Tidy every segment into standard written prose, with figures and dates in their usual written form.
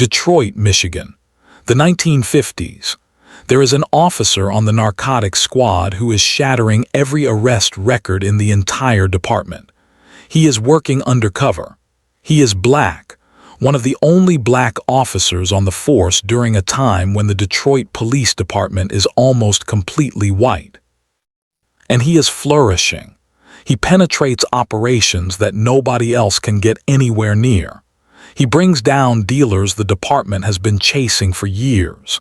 Detroit, Michigan. The 1950s. There is an officer on the narcotics squad who is shattering every arrest record in the entire department. He is working undercover. He is black, one of the only black officers on the force during a time when the Detroit Police Department is almost completely white. And he is flourishing. He penetrates operations that nobody else can get anywhere near. He brings down dealers the department has been chasing for years.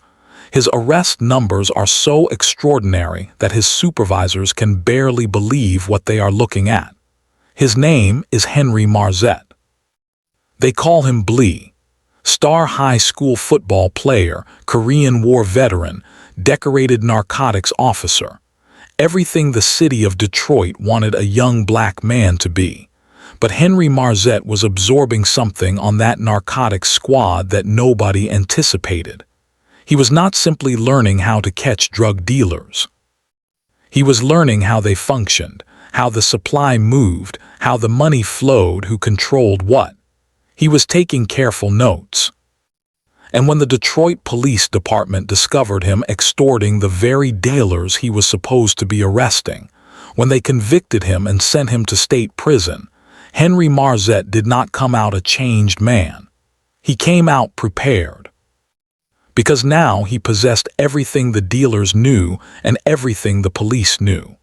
His arrest numbers are so extraordinary that his supervisors can barely believe what they are looking at. His name is Henry Marzette. They call him Blae. Star high school football player, Korean War veteran, decorated narcotics officer. Everything the city of Detroit wanted a young black man to be. But Henry Marzette was absorbing something on that narcotics squad that nobody anticipated. He was not simply learning how to catch drug dealers. He was learning how they functioned, how the supply moved, how the money flowed, who controlled what. He was taking careful notes. And when the Detroit Police Department discovered him extorting the very dealers he was supposed to be arresting, when they convicted him and sent him to state prison, Henry Marzette did not come out a changed man. He came out prepared. Because now he possessed everything the dealers knew and everything the police knew.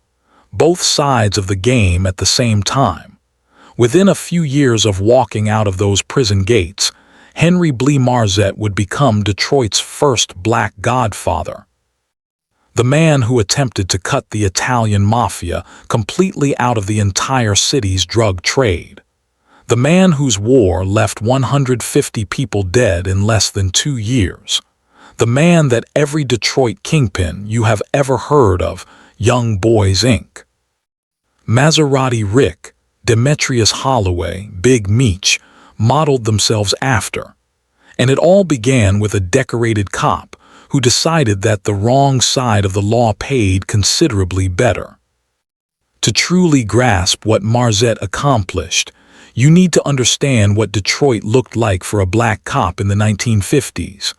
Both sides of the game at the same time. Within a few years of walking out of those prison gates, Henry Blae Marzette would become Detroit's first black godfather. The man who attempted to cut the Italian mafia completely out of the entire city's drug trade. The man whose war left 150 people dead in less than 2 years. The man that every Detroit kingpin you have ever heard of, Young Boys Inc. Maserati Rick, Demetrius Holloway, Big Meech, modeled themselves after. And it all began with a decorated cop who decided that the wrong side of the law paid considerably better. To truly grasp what Marzette accomplished, you need to understand what Detroit looked like for a black cop in the 1950s.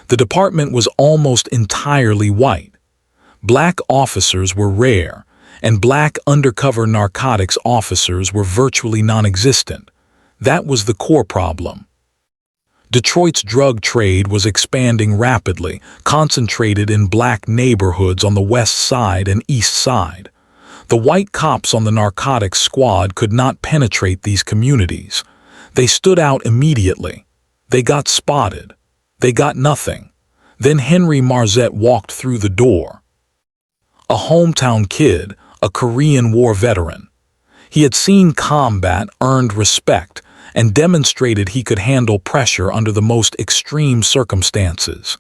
The department was almost entirely white. Black officers were rare, and black undercover narcotics officers were virtually non-existent. That was the core problem. Detroit's drug trade was expanding rapidly, concentrated in black neighborhoods on the west side and east side. The white cops on the narcotics squad could not penetrate these communities. They stood out immediately. They got spotted. They got nothing. Then Henry Marzette walked through the door. A hometown kid, a Korean War veteran. He had seen combat, earned respect, and demonstrated he could handle pressure under the most extreme circumstances.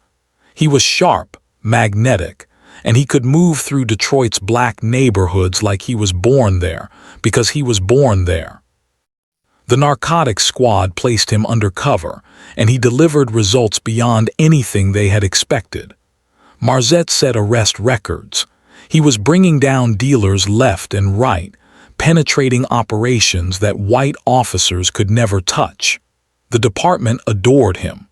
He was sharp, magnetic, and he could move through Detroit's black neighborhoods like he was born there, because he was born there. The narcotics squad placed him undercover, and he delivered results beyond anything they had expected. Marzette set arrest records. He was bringing down dealers left and right, penetrating operations that white officers could never touch. The department adored him.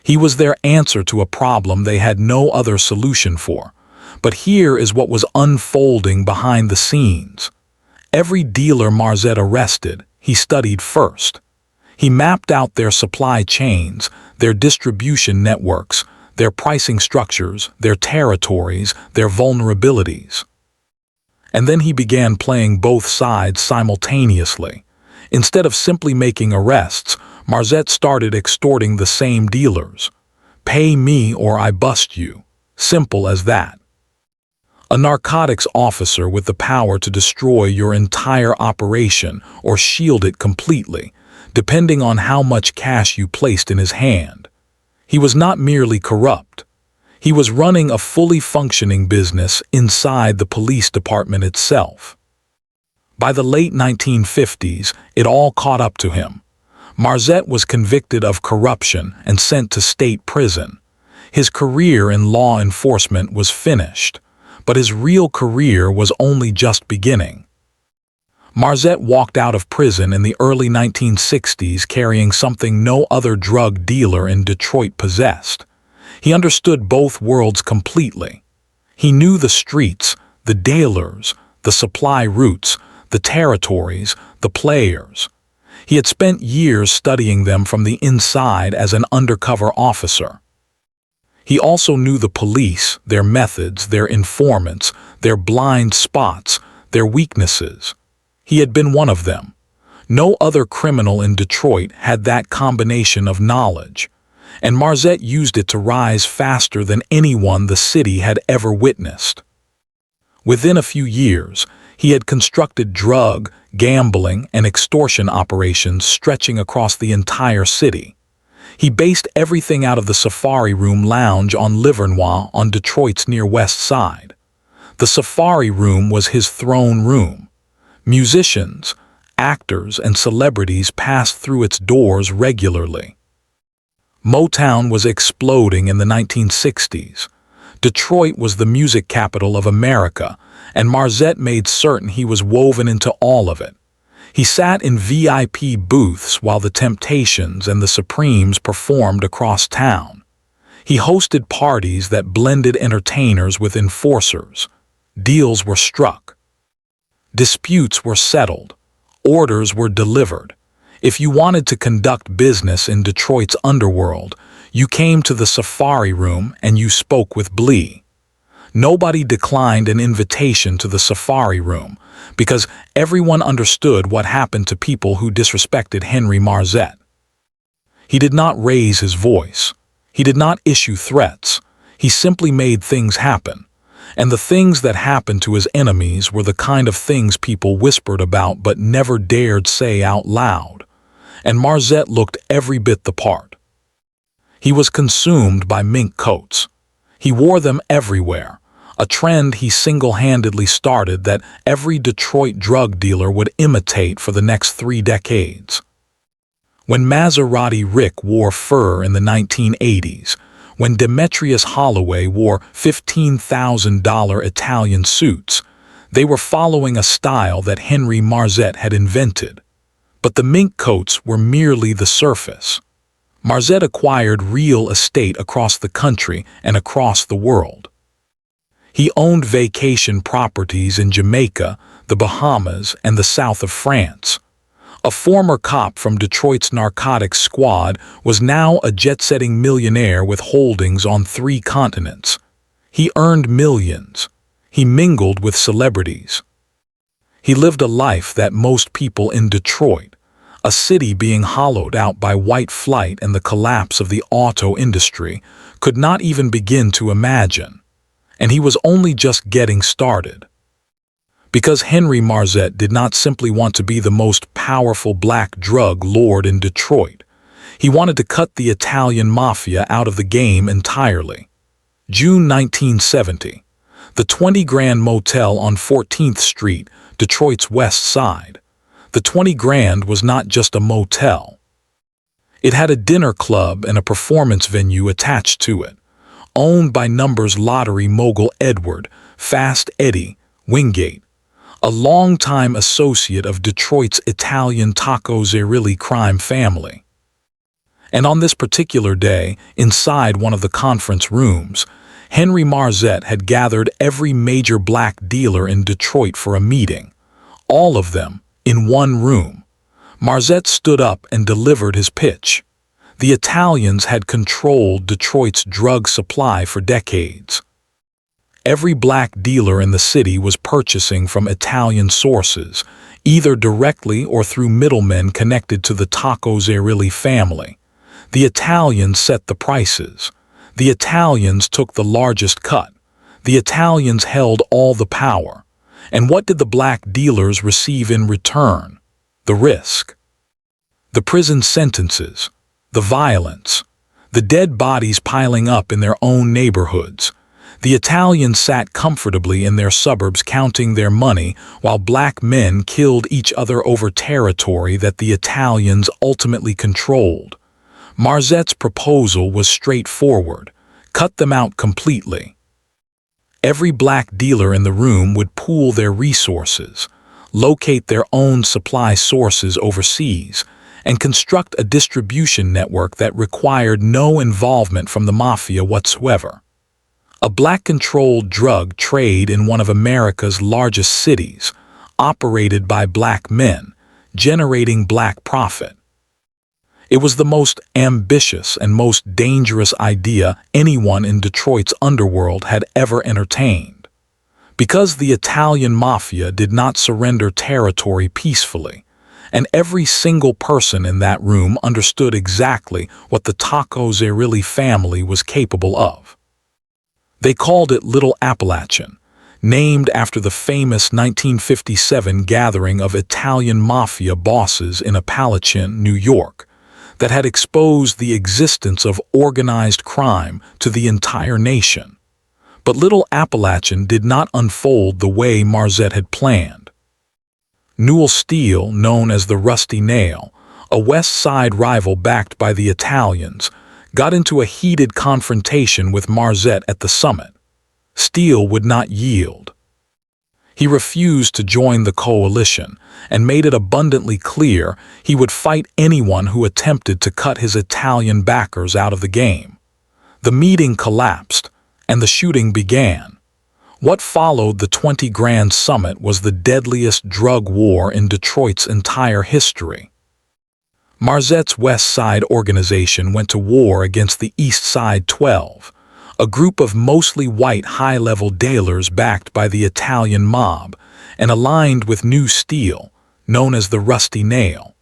He was their answer to a problem they had no other solution for. But here is what was unfolding behind the scenes. Every dealer Marzette arrested, he studied first. He mapped out their supply chains, their distribution networks, their pricing structures, their territories, their vulnerabilities. And then he began playing both sides simultaneously. Instead of simply making arrests, Marzette started extorting the same dealers. Pay me or I bust you. Simple as that. A narcotics officer with the power to destroy your entire operation or shield it completely, depending on how much cash you placed in his hand. He was not merely corrupt. He was running a fully functioning business inside the police department itself. By the late 1950s, it all caught up to him. Marzette was convicted of corruption and sent to state prison. His career in law enforcement was finished, but his real career was only just beginning. Marzette walked out of prison in the early 1960s carrying something no other drug dealer in Detroit possessed. He understood both worlds completely. He knew the streets, the dealers, the supply routes, the territories, the players. He had spent years studying them from the inside as an undercover officer. He also knew the police, their methods, their informants, their blind spots, their weaknesses. He had been one of them. No other criminal in Detroit had that combination of knowledge, and Marzette used it to rise faster than anyone the city had ever witnessed. Within a few years, he had constructed drug, gambling, and extortion operations stretching across the entire city. He based everything out of the Safari Room lounge on Livernois on Detroit's near west side. The Safari Room was his throne room. Musicians, actors, and celebrities passed through its doors regularly. Motown was exploding in the 1960s. Detroit was the music capital of America, and Marzette made certain he was woven into all of it. He sat in VIP booths while the Temptations and the Supremes performed across town. He hosted parties that blended entertainers with enforcers. Deals were struck. Disputes were settled. Orders were delivered. If you wanted to conduct business in Detroit's underworld, you came to the Safari Room and you spoke with Blae. Nobody declined an invitation to the Safari Room because everyone understood what happened to people who disrespected Henry Marzette. He did not raise his voice. He did not issue threats. He simply made things happen. And the things that happened to his enemies were the kind of things people whispered about but never dared say out loud. And Marzette looked every bit the part. He was consumed by mink coats. He wore them everywhere, a trend he single-handedly started that every Detroit drug dealer would imitate for the next 3 decades. When Maserati Rick wore fur in the 1980s, when Demetrius Holloway wore $15,000 Italian suits, they were following a style that Henry Marzette had invented. But the mink coats were merely the surface. Marzette acquired real estate across the country and across the world. He owned vacation properties in Jamaica, the Bahamas, and the south of France. A former cop from Detroit's narcotics squad was now a jet-setting millionaire with holdings on 3 continents. He earned millions. He mingled with celebrities. He lived a life that most people in Detroit, a city being hollowed out by white flight and the collapse of the auto industry, could not even begin to imagine. And he was only just getting started. Because Henry Marzette did not simply want to be the most powerful black drug lord in Detroit. He wanted to cut the Italian mafia out of the game entirely. June 1970. The 20 Grand Motel on 14th Street, Detroit's west side. The 20 Grand was not just a motel. It had a dinner club and a performance venue attached to it, owned by numbers lottery mogul Edward Fast Eddie Wingate, a longtime associate of Detroit's Italian Taco Zerilli crime family. And on this particular day, inside one of the conference rooms, Henry Marzette had gathered every major black dealer in Detroit for a meeting, all of them in one room. Marzette stood up and delivered his pitch. The Italians had controlled Detroit's drug supply for decades. Every black dealer in the city was purchasing from Italian sources, either directly or through middlemen connected to the Taco Zerilli family. The Italians set the prices. The Italians took the largest cut. The Italians held all the power. And what did the black dealers receive in return? The risk. The prison sentences. The violence. The dead bodies piling up in their own neighborhoods. The Italians sat comfortably in their suburbs counting their money while black men killed each other over territory that the Italians ultimately controlled. Marzette's proposal was straightforward: cut them out completely. Every black dealer in the room would pool their resources. locate their own supply sources overseas, and construct a distribution network that required no involvement from the mafia whatsoever. A black-controlled drug trade in one of America's largest cities, operated by black men, generating black profit. It was the most ambitious and most dangerous idea anyone in Detroit's underworld had ever entertained. Because the Italian mafia did not surrender territory peacefully, and every single person in that room understood exactly what the Taco Zerilli family was capable of. They called it Little Appalachian, named after the famous 1957 gathering of Italian mafia bosses in Appalachian, New York, that had exposed the existence of organized crime to the entire nation. But Little Appalachian did not unfold the way Marzette had planned. Newell Steele, known as the Rusty Nail, a West Side rival backed by the Italians, got into a heated confrontation with Marzette at the summit. Steele would not yield. He refused to join the coalition and made it abundantly clear he would fight anyone who attempted to cut his Italian backers out of the game. The meeting collapsed, and the shooting began. What followed the 20 Grand Summit was the deadliest drug war in Detroit's entire history. Marzette's West Side organization went to war against the East Side 12, a group of mostly white high-level dealers backed by the Italian mob and aligned with New Steel, known as the Rusty Nail.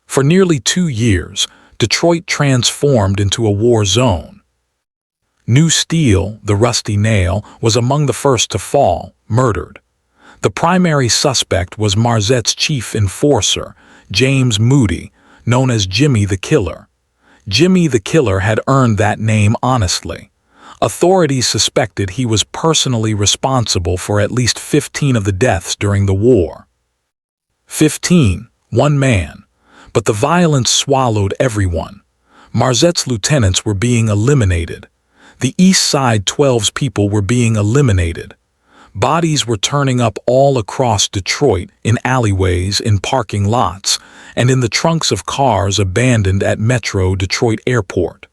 For nearly 2 years, Detroit transformed into a war zone. New Steel, the Rusty Nail, was among the first to fall, murdered. The primary suspect was Marzette's chief enforcer, James Moody, known as Jimmy the Killer. Jimmy the Killer had earned that name honestly. Authorities suspected he was personally responsible for at least 15 of the deaths during the war. 15, one man. But the violence swallowed everyone. Marzette's lieutenants were being eliminated. The East Side 12's people were being eliminated. Bodies were turning up all across Detroit, in alleyways, in parking lots, and in the trunks of cars abandoned at Metro Detroit Airport.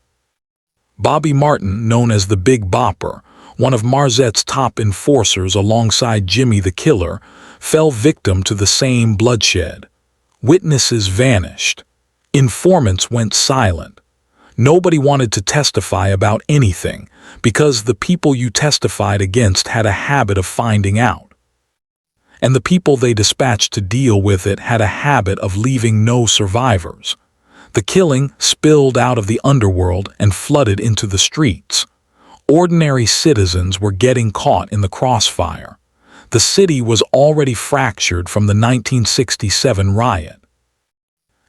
Bobby Martin, known as the Big Bopper, one of Marzette's top enforcers alongside Jimmy the Killer, fell victim to the same bloodshed. Witnesses vanished. Informants went silent. Nobody wanted to testify about anything because the people you testified against had a habit of finding out. And the people they dispatched to deal with it had a habit of leaving no survivors. The killing spilled out of the underworld and flooded into the streets. Ordinary citizens were getting caught in the crossfire. The city was already fractured from the 1967 riot.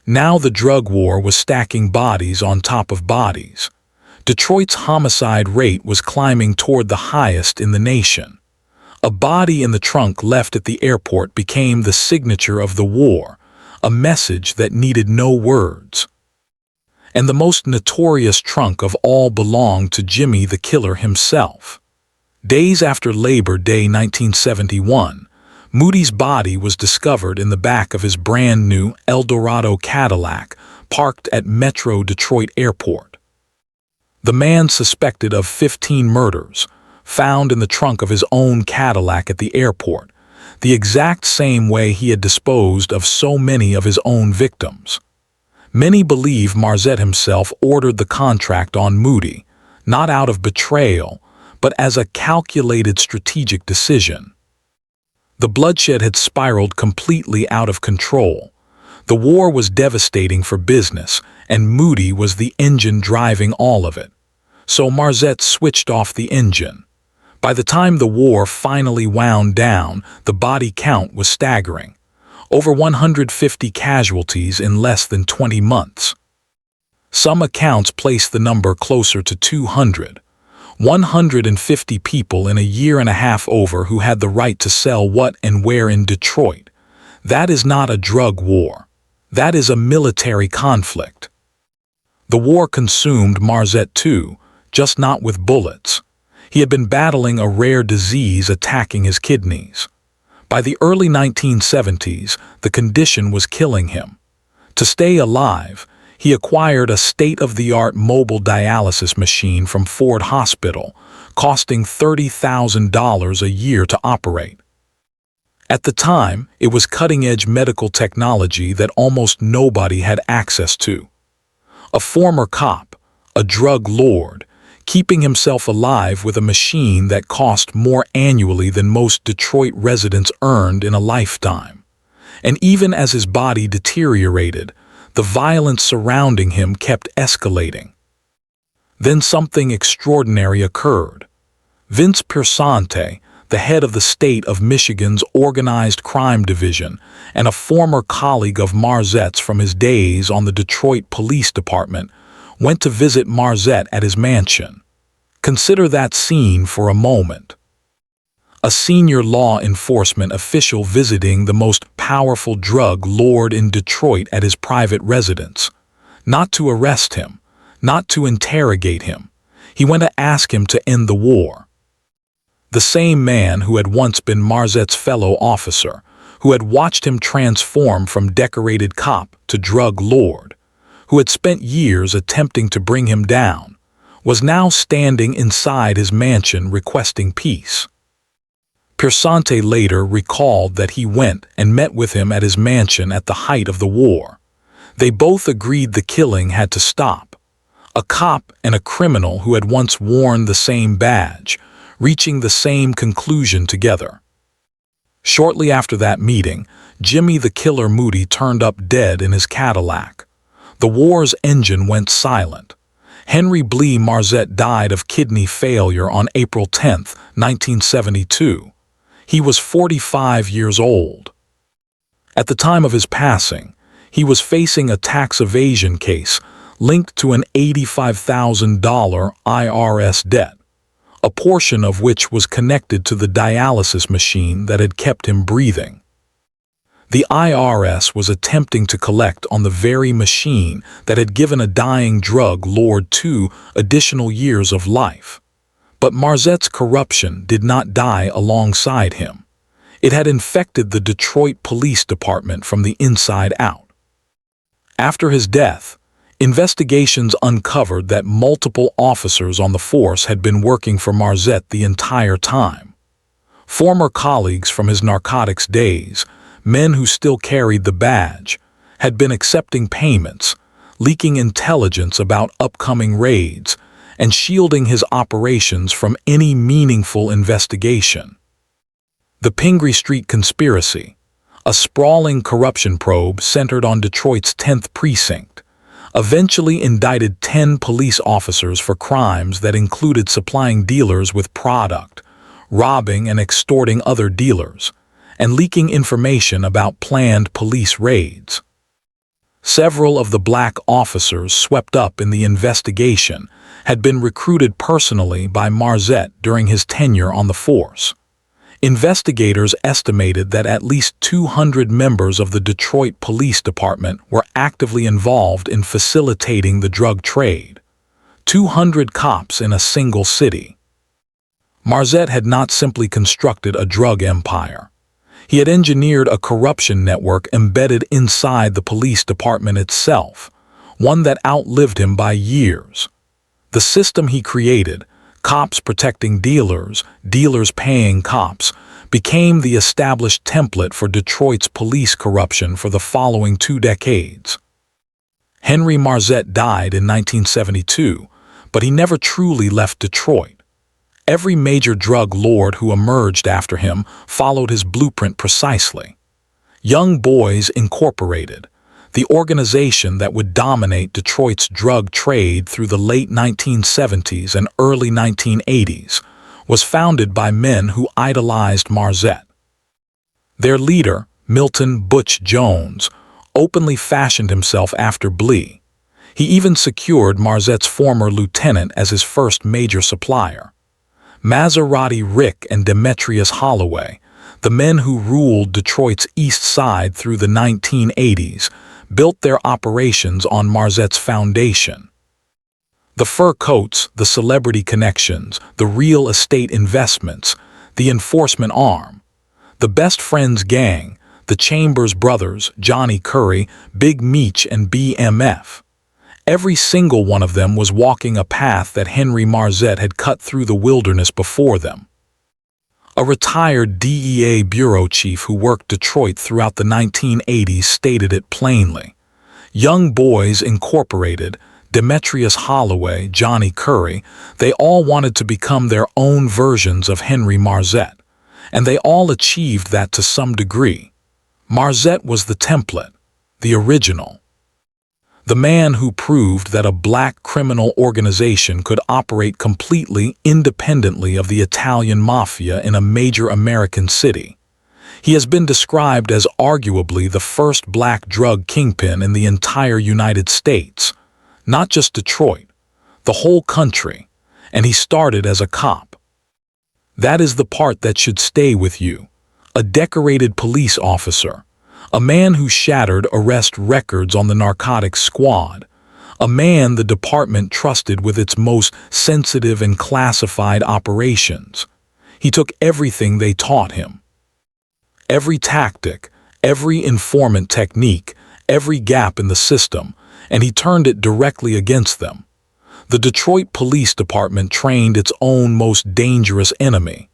Now the drug war was stacking bodies on top of bodies. Detroit's homicide rate was climbing toward the highest in the nation. A body in the trunk left at the airport became the signature of the war, a message that needed no words. And the most notorious trunk of all belonged to Jimmy the Killer himself. Days after Labor Day 1971, Moody's body was discovered in the back of his brand-new Eldorado Cadillac parked at Metro Detroit Airport. The man suspected of 15 murders, found in the trunk of his own Cadillac at the airport, the exact same way he had disposed of so many of his own victims. Many believe Marzette himself ordered the contract on Moody, not out of betrayal, but as a calculated strategic decision. The bloodshed had spiraled completely out of control. The war was devastating for business, and Moody was the engine driving all of it. So Marzette switched off the engine. By the time the war finally wound down, the body count was staggering. Over 150 casualties in less than 20 months. Some accounts place the number closer to 200. 150 people in a year and a half over who had the right to sell what and where in Detroit. That is not a drug war. That is a military conflict. The war consumed Marzette too, just not with bullets. He had been battling a rare disease attacking his kidneys. By the early 1970s, the condition was killing him. To stay alive, he acquired a state-of-the-art mobile dialysis machine from Ford Hospital, costing $30,000 a year to operate. At the time, it was cutting-edge medical technology that almost nobody had access to. A former cop, a drug lord, keeping himself alive with a machine that cost more annually than most Detroit residents earned in a lifetime. And even as his body deteriorated, the violence surrounding him kept escalating. Then something extraordinary occurred. Vince Piersante, the head of the state of Michigan's Organized Crime Division and a former colleague of Marzette's from his days on the Detroit Police Department, went to visit Marzette at his mansion. Consider that scene for a moment. A senior law enforcement official visiting the most powerful drug lord in Detroit at his private residence. Not to arrest him, not to interrogate him. He went to ask him to end the war. The same man who had once been Marzette's fellow officer, who had watched him transform from decorated cop to drug lord, who had spent years attempting to bring him down, was now standing inside his mansion requesting peace. Piersante later recalled that he went and met with him at his mansion at the height of the war. They both agreed the killing had to stop. A cop and a criminal who had once worn the same badge, reaching the same conclusion together. Shortly after that meeting, Jimmy the Killer Moody turned up dead in his Cadillac. The war's engine went silent. Henry Blae Marzette died of kidney failure on April 10, 1972. He was 45 years old. At the time of his passing, he was facing a tax evasion case linked to an $85,000 IRS debt, a portion of which was connected to the dialysis machine that had kept him breathing. The IRS was attempting to collect on the very machine that had given a dying drug lord 2 additional years of life. But Marzette's corruption did not die alongside him. It had infected the Detroit Police Department from the inside out. After his death, investigations uncovered that multiple officers on the force had been working for Marzette the entire time. Former colleagues from his narcotics days, men who still carried the badge, had been accepting payments, leaking intelligence about upcoming raids, and shielding his operations from any meaningful investigation. The Pingree Street Conspiracy, a sprawling corruption probe centered on Detroit's 10th Precinct, eventually indicted 10 police officers for crimes that included supplying dealers with product, robbing and extorting other dealers, and leaking information about planned police raids. Several of the black officers swept up in the investigation had been recruited personally by Marzette during his tenure on the force. Investigators estimated that at least 200 members of the Detroit Police Department were actively involved in facilitating the drug trade. 200 cops in a single city. Marzette had not simply constructed a drug empire. He had engineered a corruption network embedded inside the police department itself, one that outlived him by years. The system he created, cops protecting dealers, dealers paying cops, became the established template for Detroit's police corruption for the following 2 decades. Henry Marzette died in 1972, but he never truly left Detroit. Every major drug lord who emerged after him followed his blueprint precisely. Young Boys Incorporated, the organization that would dominate Detroit's drug trade through the late 1970s and early 1980s, was founded by men who idolized Marzette. Their leader, Milton "Butch" Jones, openly fashioned himself after Blae. He even secured Marzette's former lieutenant as his first major supplier. Maserati Rick and Demetrius Holloway, the men who ruled Detroit's East Side through the 1980s, built their operations on Marzette's foundation. The fur coats, the celebrity connections, the real estate investments, the enforcement arm. The Best Friends Gang, the Chambers brothers, Johnny Curry, Big Meech, and BMF. Every single one of them was walking a path that Henry Marzette had cut through the wilderness before them. A retired DEA bureau chief who worked Detroit throughout the 1980s stated it plainly. Young Boys Incorporated, Demetrius Holloway, Johnny Curry, they all wanted to become their own versions of Henry Marzette, and they all achieved that to some degree. Marzette was the template, the original. The man who proved that a black criminal organization could operate completely independently of the Italian mafia in a major American city. He has been described as arguably the first black drug kingpin in the entire United States, not just Detroit, the whole country, and he started as a cop. That is the part that should stay with you. A decorated police officer, a man who shattered arrest records on the narcotics squad, a man the department trusted with its most sensitive and classified operations. He took everything they taught him. Every tactic, every informant technique, every gap in the system, and he turned it directly against them. The Detroit Police Department trained its own most dangerous enemy.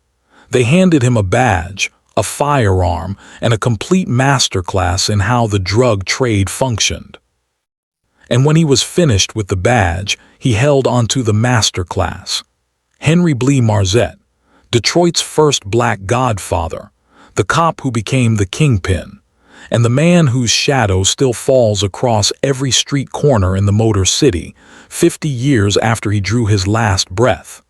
They handed him a badge, a firearm, and a complete masterclass in how the drug trade functioned. And when he was finished with the badge, he held onto the masterclass. Henry Blae Marzette, Detroit's first black godfather, the cop who became the kingpin, and the man whose shadow still falls across every street corner in the Motor City, 50 years after he drew his last breath.